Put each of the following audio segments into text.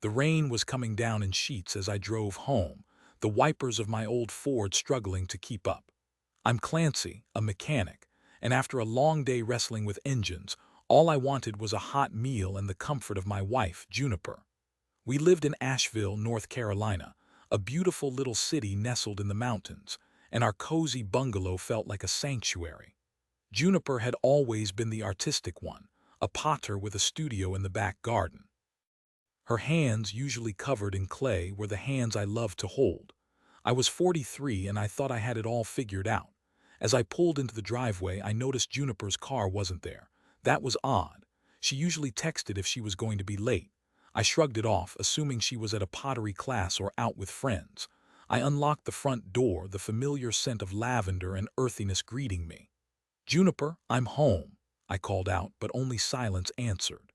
The rain was coming down in sheets as I drove home, the wipers of my old Ford struggling to keep up. I'm Clancy, a mechanic, and after a long day wrestling with engines, all I wanted was a hot meal and the comfort of my wife, Juniper. We lived in Asheville, North Carolina, a beautiful little city nestled in the mountains, and our cozy bungalow felt like a sanctuary. Juniper had always been the artistic one, a potter with a studio in the back garden. Her hands, usually covered in clay, were the hands I loved to hold. I was 43 and I thought I had it all figured out. As I pulled into the driveway, I noticed Juniper's car wasn't there. That was odd. She usually texted if she was going to be late. I shrugged it off, assuming she was at a pottery class or out with friends. I unlocked the front door, the familiar scent of lavender and earthiness greeting me. "Juniper, I'm home," I called out, but only silence answered.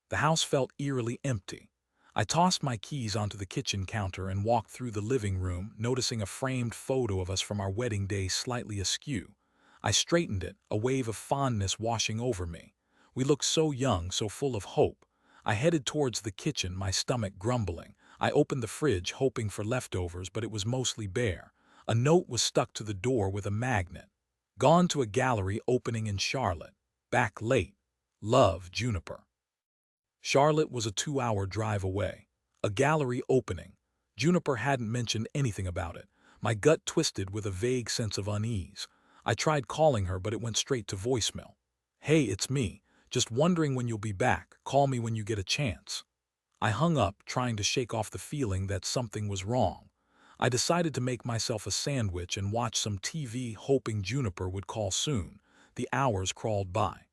The house felt eerily empty. I tossed my keys onto the kitchen counter and walked through the living room, noticing a framed photo of us from our wedding day slightly askew. I straightened it, a wave of fondness washing over me. We looked so young, so full of hope. I headed towards the kitchen, my stomach grumbling. I opened the fridge, hoping for leftovers, but it was mostly bare. A note was stuck to the door with a magnet. "Gone to a gallery opening in Charlotte. Back late. Love, Juniper." Charlotte was a 2-hour drive away. A gallery opening. Juniper hadn't mentioned anything about it. My gut twisted with a vague sense of unease. I tried calling her, but it went straight to voicemail. "Hey, it's me. Just wondering when you'll be back. Call me when you get a chance." I hung up, trying to shake off the feeling that something was wrong. I decided to make myself a sandwich and watch some TV, hoping Juniper would call soon. The hours crawled by.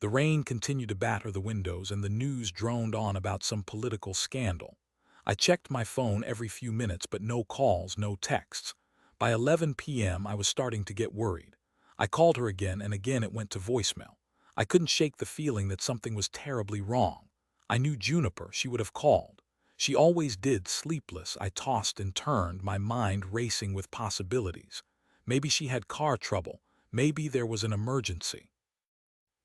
The rain continued to batter the windows and the news droned on about some political scandal. I checked my phone every few minutes, but no calls, no texts. By 11 p.m. I was starting to get worried. I called her again, and again it went to voicemail. I couldn't shake the feeling that something was terribly wrong. I knew Juniper, she would have called. She always did. Sleepless, I tossed and turned, my mind racing with possibilities. Maybe she had car trouble. Maybe there was an emergency.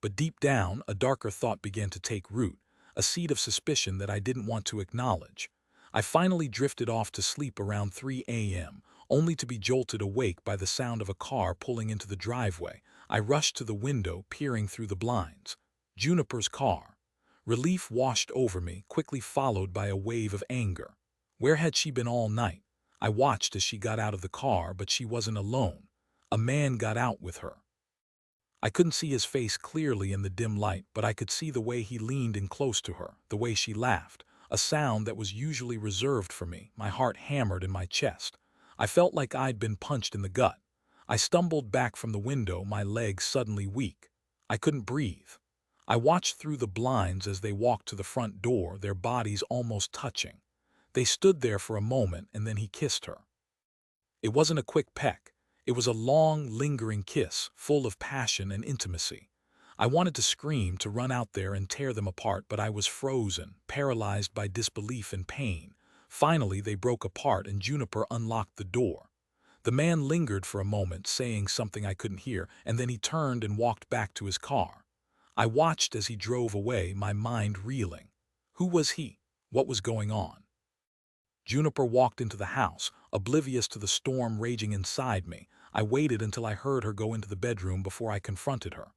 But deep down, a darker thought began to take root, a seed of suspicion that I didn't want to acknowledge. I finally drifted off to sleep around 3 a.m., only to be jolted awake by the sound of a car pulling into the driveway. I rushed to the window, peering through the blinds. Juniper's car. Relief washed over me, quickly followed by a wave of anger. Where had she been all night? I watched as she got out of the car, but she wasn't alone. A man got out with her. I couldn't see his face clearly in the dim light, but I could see the way he leaned in close to her, the way she laughed, a sound that was usually reserved for me. My heart hammered in my chest. I felt like I'd been punched in the gut. I stumbled back from the window, my legs suddenly weak. I couldn't breathe. I watched through the blinds as they walked to the front door, their bodies almost touching. They stood there for a moment, and then he kissed her. It wasn't a quick peck. It was a long, lingering kiss, full of passion and intimacy. I wanted to scream, to run out there and tear them apart, but I was frozen, paralyzed by disbelief and pain. Finally, they broke apart and Juniper unlocked the door. The man lingered for a moment, saying something I couldn't hear, and then he turned and walked back to his car. I watched as he drove away, my mind reeling. Who was he? What was going on? Juniper walked into the house, oblivious to the storm raging inside me. I waited until I heard her go into the bedroom before I confronted her.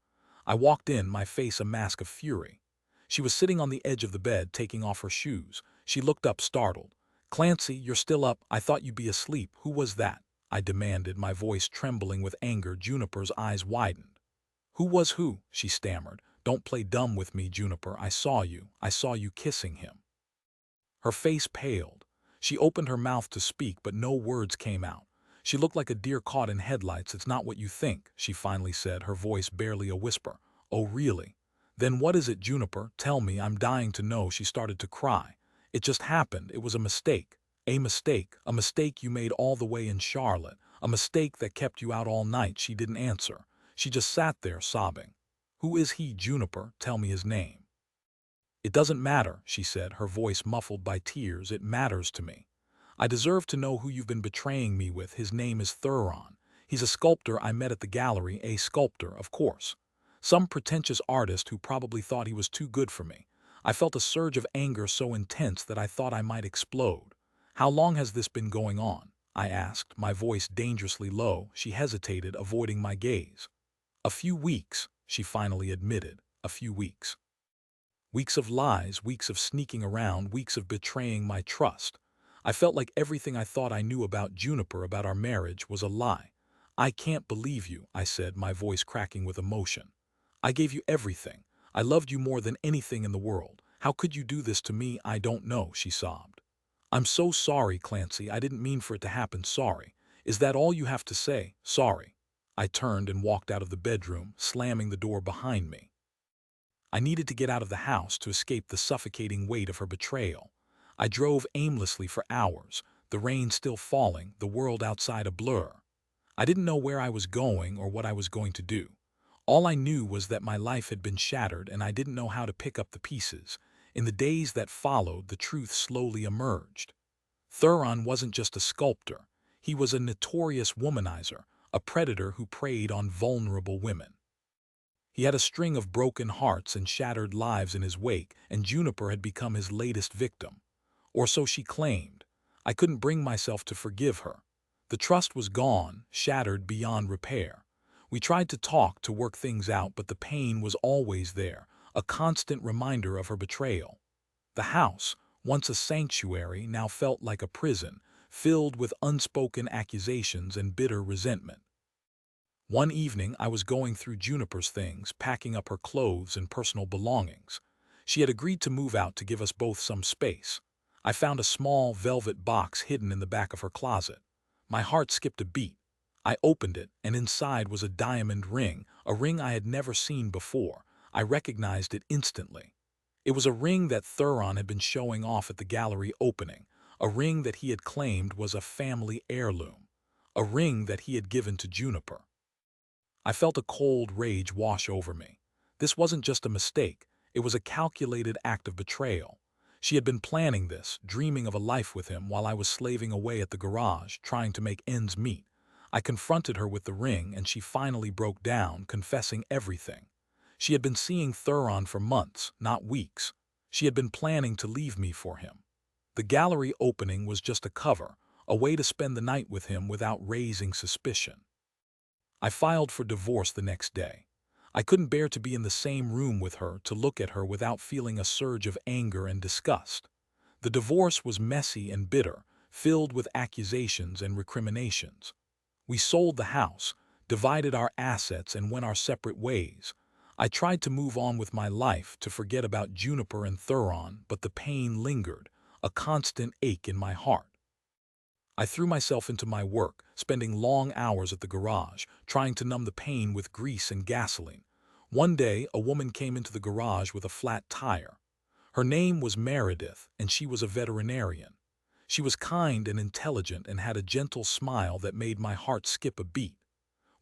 I walked in, my face a mask of fury. She was sitting on the edge of the bed, taking off her shoes. She looked up, startled. "Clancy, you're still up? I thought you'd be asleep. Who was that?" I demanded, my voice trembling with anger. Juniper's eyes widened. "Who was who?" she stammered. "Don't play dumb with me, Juniper. I saw you. I saw you kissing him." Her face paled. She opened her mouth to speak, but no words came out. She looked like a deer caught in headlights. "It's not what you think," she finally said, her voice barely a whisper. "Oh, really? Then what is it, Juniper? Tell me, I'm dying to know." She started to cry. "It just happened. It was a mistake. A mistake. A mistake you made all the way in Charlotte. A mistake that kept you out all night." She didn't answer. She just sat there, sobbing. "Who is he, Juniper? Tell me his name." "It doesn't matter," she said, her voice muffled by tears. "It matters to me. I deserve to know who you've been betraying me with. His name is Theron. He's a sculptor I met at the gallery." "A sculptor, of course. Some pretentious artist who probably thought he was too good for me." I felt a surge of anger so intense that I thought I might explode. "How long has this been going on?" I asked, my voice dangerously low. She hesitated, avoiding my gaze. "A few weeks," she finally admitted. "A few weeks." Weeks of lies, weeks of sneaking around, weeks of betraying my trust. I felt like everything I thought I knew about Juniper, about our marriage, was a lie. "I can't believe you," I said, my voice cracking with emotion. "I gave you everything. I loved you more than anything in the world. How could you do this to me?" "I don't know," she sobbed. "I'm so sorry, Clancy. I didn't mean for it to happen. Sorry. Is that all you have to say? Sorry." I turned and walked out of the bedroom, slamming the door behind me. I needed to get out of the house to escape the suffocating weight of her betrayal. I drove aimlessly for hours, the rain still falling, the world outside a blur. I didn't know where I was going or what I was going to do. All I knew was that my life had been shattered and I didn't know how to pick up the pieces. In the days that followed, the truth slowly emerged. Theron wasn't just a sculptor. He was a notorious womanizer, a predator who preyed on vulnerable women. He had a string of broken hearts and shattered lives in his wake, and Juniper had become his latest victim. Or so she claimed. I couldn't bring myself to forgive her. The trust was gone, shattered beyond repair. We tried to talk, to work things out, but the pain was always there, a constant reminder of her betrayal. The house, once a sanctuary, now felt like a prison, filled with unspoken accusations and bitter resentment. One evening, I was going through Juniper's things, packing up her clothes and personal belongings. She had agreed to move out to give us both some space. I found a small velvet box hidden in the back of her closet. My heart skipped a beat. I opened it, and inside was a diamond ring, a ring I had never seen before. I recognized it instantly. It was a ring that Theron had been showing off at the gallery opening, a ring that he had claimed was a family heirloom, a ring that he had given to Juniper. I felt a cold rage wash over me. This wasn't just a mistake, it was a calculated act of betrayal. She had been planning this, dreaming of a life with him, while I was slaving away at the garage, trying to make ends meet. I confronted her with the ring, and she finally broke down, confessing everything. She had been seeing Theron for months, not weeks. She had been planning to leave me for him. The gallery opening was just a cover, a way to spend the night with him without raising suspicion. I filed for divorce the next day. I couldn't bear to be in the same room with her, to look at her without feeling a surge of anger and disgust. The divorce was messy and bitter, filled with accusations and recriminations. We sold the house, divided our assets, and went our separate ways. I tried to move on with my life, to forget about Juniper and Theron, but the pain lingered, a constant ache in my heart. I threw myself into my work, spending long hours at the garage, trying to numb the pain with grease and gasoline. One day, a woman came into the garage with a flat tire. Her name was Meredith, and she was a veterinarian. She was kind and intelligent and had a gentle smile that made my heart skip a beat.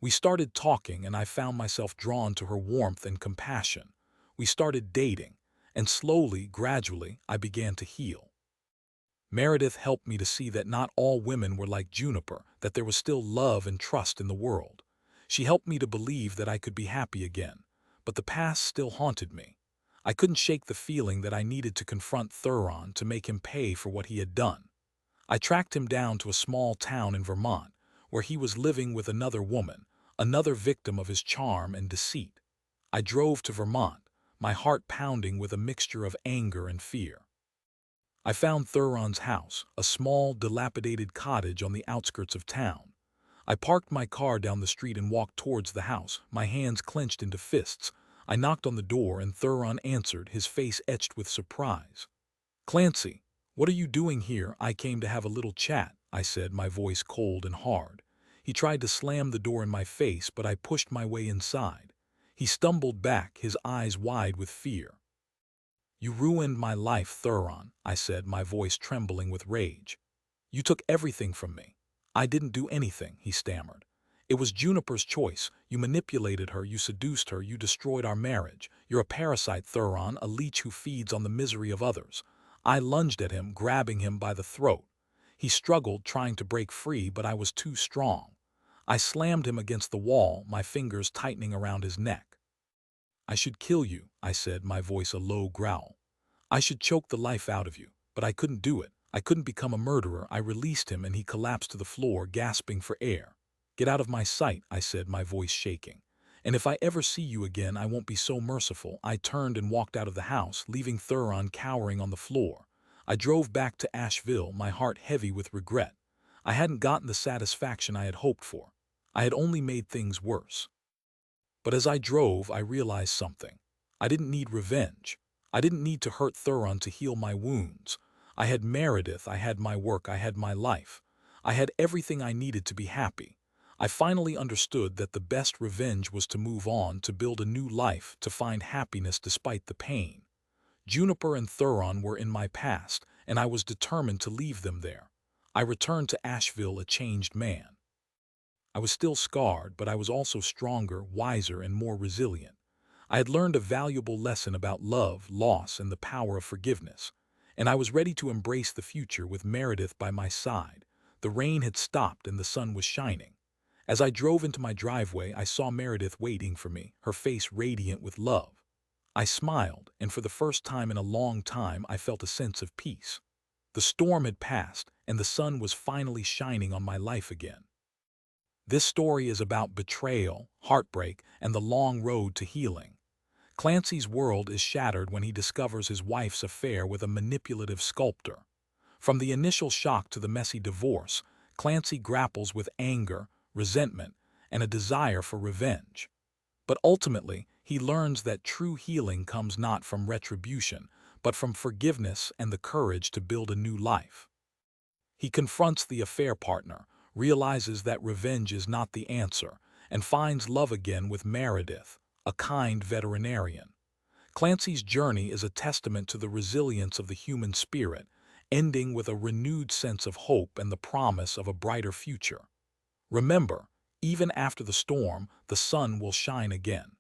We started talking, and I found myself drawn to her warmth and compassion. We started dating, and slowly, gradually, I began to heal. Meredith helped me to see that not all women were like Juniper, that there was still love and trust in the world. She helped me to believe that I could be happy again, but the past still haunted me. I couldn't shake the feeling that I needed to confront Theron, to make him pay for what he had done. I tracked him down to a small town in Vermont, where he was living with another woman, another victim of his charm and deceit. I drove to Vermont, my heart pounding with a mixture of anger and fear. I found Theron's house, a small, dilapidated cottage on the outskirts of town. I parked my car down the street and walked towards the house, my hands clenched into fists. I knocked on the door, and Theron answered, his face etched with surprise. "Clancy, what are you doing here?" "I came to have a little chat," I said, my voice cold and hard. He tried to slam the door in my face, but I pushed my way inside. He stumbled back, his eyes wide with fear. "You ruined my life, Theron," I said, my voice trembling with rage. "You took everything from me." "I didn't do anything," he stammered. "It was Juniper's choice. You manipulated her, you seduced her, you destroyed our marriage. You're a parasite, Theron, a leech who feeds on the misery of others." I lunged at him, grabbing him by the throat. He struggled, trying to break free, but I was too strong. I slammed him against the wall, my fingers tightening around his neck. "I should kill you," I said, my voice a low growl. I should choke the life out of you, but I couldn't do it. I couldn't become a murderer. I released him and he collapsed to the floor, gasping for air. Get out of my sight, I said, my voice shaking. And if I ever see you again, I won't be so merciful. I turned and walked out of the house, leaving Theron cowering on the floor. I drove back to Asheville, my heart heavy with regret. I hadn't gotten the satisfaction I had hoped for. I had only made things worse. But as I drove, I realized something. I didn't need revenge. I didn't need to hurt Theron to heal my wounds. I had Meredith, I had my work, I had my life. I had everything I needed to be happy. I finally understood that the best revenge was to move on, to build a new life, to find happiness despite the pain. Juniper and Theron were in my past, and I was determined to leave them there. I returned to Asheville a changed man. I was still scarred, but I was also stronger, wiser, and more resilient. I had learned a valuable lesson about love, loss, and the power of forgiveness, and I was ready to embrace the future with Meredith by my side. The rain had stopped and the sun was shining. As I drove into my driveway, I saw Meredith waiting for me, her face radiant with love. I smiled, and for the first time in a long time, I felt a sense of peace. The storm had passed, and the sun was finally shining on my life again. This story is about betrayal, heartbreak, and the long road to healing. Clancy's world is shattered when he discovers his wife's affair with a manipulative sculptor. From the initial shock to the messy divorce, Clancy grapples with anger, resentment, and a desire for revenge. But ultimately, he learns that true healing comes not from retribution, but from forgiveness and the courage to build a new life. He confronts the affair partner, realizes that revenge is not the answer, and finds love again with Meredith, a kind veterinarian. Clancy's journey is a testament to the resilience of the human spirit, ending with a renewed sense of hope and the promise of a brighter future. Remember, even after the storm, the sun will shine again.